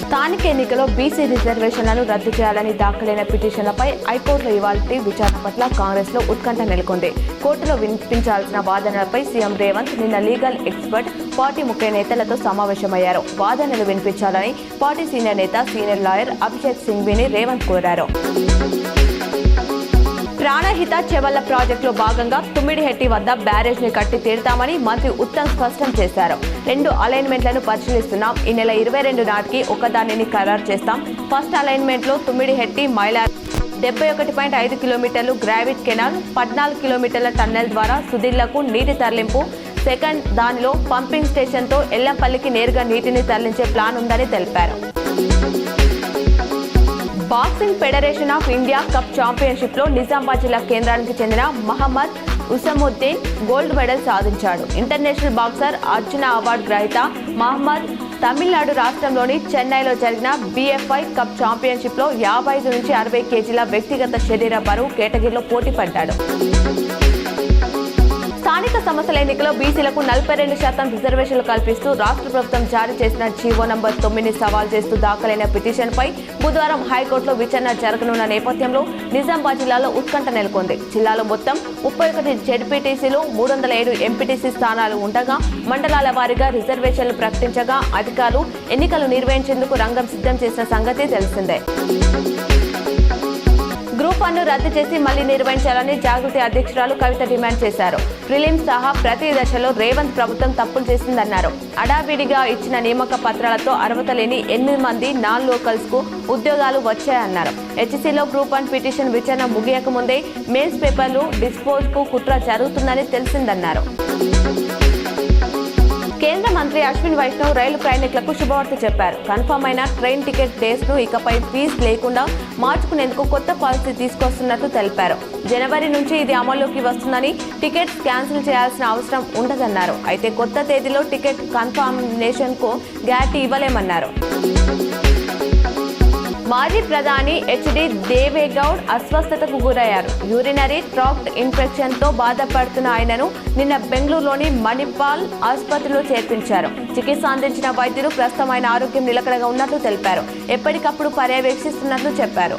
స్థానిక ఎన్నికల్లో బీసీ రిజర్వేషన్లను రద్దు చేయాలని దాఖలైన పిటిషన్లపై హైకోర్టులో ఇవాల్టి విచారణ పట్ల కాంగ్రెస్లో ఉత్కంఠ నెలకొంది. కోర్టులో వినిపించాల్సిన వాదనలపై సీఎం రేవంత్ నిన్న లీగల్ ఎక్స్పర్ట్, పార్టీ ముఖ్య నేతలతో సమావేశమయ్యారు. వాదనలు వినిపించాలని పార్టీ సీనియర్ నేత, సీనియర్ లాయర్ అభిషేక్ సింఘ్వీని రేవంత్ కోరారు. ప్రాణహిత చెవెళ్ల ప్రాజెక్టులో భాగంగా తుమ్మిడిహెట్టి వద్ద బ్యారేజ్ ని కట్టి తీరుతామని మంత్రి ఉత్తమ్ స్పష్టం చేశారు. 2 అలైన్మెంట్లను పరిశీలిస్తున్నాం. ఈ నెల 22 నాటికి ఒకదానిని ఖరారు చేస్తాం. ఫస్ట్ అలైన్మెంట్ లో తుమ్మిడిహెట్టి మైలార్ 71.5 కిలోమీటర్లు గ్రావిట్ కెనాల్, 14 కిలోమీటర్ల టన్నెల్ ద్వారా సుదిళ్లకు నీటి తరలింపు. సెకండ్ దానిలో పంపింగ్ స్టేషన్ తో ఎల్లంపల్లికి నేరుగా నీటిని తరలించే ప్లాన్ ఉందని తెలిపారు. Boxing federation of India cup championship లో నిజామాబాద్ జిల్లా కేంద్రానికి చెందిన మహమ్మద్ ఉసముద్దీన్ గోల్డ్ మెడల్ సాధించాడు. ఇంటర్నేషనల్ బాక్సర్ అర్జున అవార్డు గ్రహీత మహమ్మద్ తమిళనాడు రాష్ట్రంలోని చెన్నైలో జరిగిన BFI కప్ ఛాంపియన్షిప్ లో 55 నుంచి 60 కేజీల వ్యక్తిగత శరీర బరువు కేటగిరీలో పోటీ పడ్డాడు. స్థానిక సంస్థల ఎన్నికల్లో బీసీలకు 42% రిజర్వేషన్లు కల్పిస్తూ రాష్ట్ర ప్రభుత్వం జారీ చేసిన జీవో నంబర్ 9ని సవాల్ చేస్తూ దాఖలైన పిటిషన్పై బుధవారం హైకోర్టులో విచారణ జరగనున్న నేపథ్యంలో నిజామాబాద్ జిల్లాలో ఉత్కంఠ నెలకొంది. జిల్లాలో మొత్తం 31 జెడ్పీటీసీలు, 307 ఎంపీటీసీ స్థానాలు ఉండగా మండలాల వారీగా రిజర్వేషన్లు ప్రకటించగా అధికారులు ఎన్నికలు నిర్వహించేందుకు రంగం సిద్ధం చేసిన సంగతి తెలిసిందే. గ్రూప్ 1ను రద్దు చేసి మళ్లీ నిర్వహించాలని జాగృతి అధ్యక్షురాలు కవిత డిమాండ్ చేశారు. ప్రిలిమ్స్ సహా ప్రతి దశలో రేవంత్ ప్రభుత్వం తప్పులు చేసిందన్నారు. అడావిడిగా ఇచ్చిన నియామక పత్రాలతో అర్హత లేని 8 మంది నాన్ లోకల్స్ కు ఉద్యోగాలు వచ్చాయన్నారు. HCలో గ్రూప్ 1 పిటిషన్ విచారణ ముగియక ముందే మెయిన్స్ పేపర్లు డిస్పోజ్ కు కుట్ర జరుగుతుందని తెలిసిందన్నారు. కేంద్ర మంత్రి అశ్విన్ వైష్ణవ్ రైలు ప్రయాణికులకు శుభవార్త చెప్పారు. కన్ఫర్మ్ అయిన ట్రైన్ టికెట్ డేస్ ను ఇకపై ఫీజు లేకుండా మార్చుకునేందుకు కొత్త పాలసీ తీసుకొస్తున్నట్లు తెలిపారు. జనవరి నుంచి ఇది అమల్లోకి వస్తుందని, టికెట్స్ క్యాన్సిల్ చేయాల్సిన అవసరం ఉండదన్నారు. అయితే కొత్త తేదీలో టికెట్ కన్ఫర్మేషన్ కు గ్యారంటీ ఇవ్వలేమన్నారు. మాజీ ప్రధాని HD దేవేగౌడ్ అస్వస్థతకు గురయ్యారు. యూరినరీ ట్రాక్ట్ ఇన్ఫెక్షన్ తో బాధపడుతున్న ఆయనను నిన్న బెంగళూరులోని మణిపాల్ ఆసుపత్రిలో చేర్పించారు. చికిత్స అందించిన వైద్యులు ప్రస్తుతం ఆయన ఆరోగ్యం నిలకడగా ఉన్నట్లు తెలిపారు. ఎప్పటికప్పుడు పర్యవేక్షిస్తున్నట్లు చెప్పారు.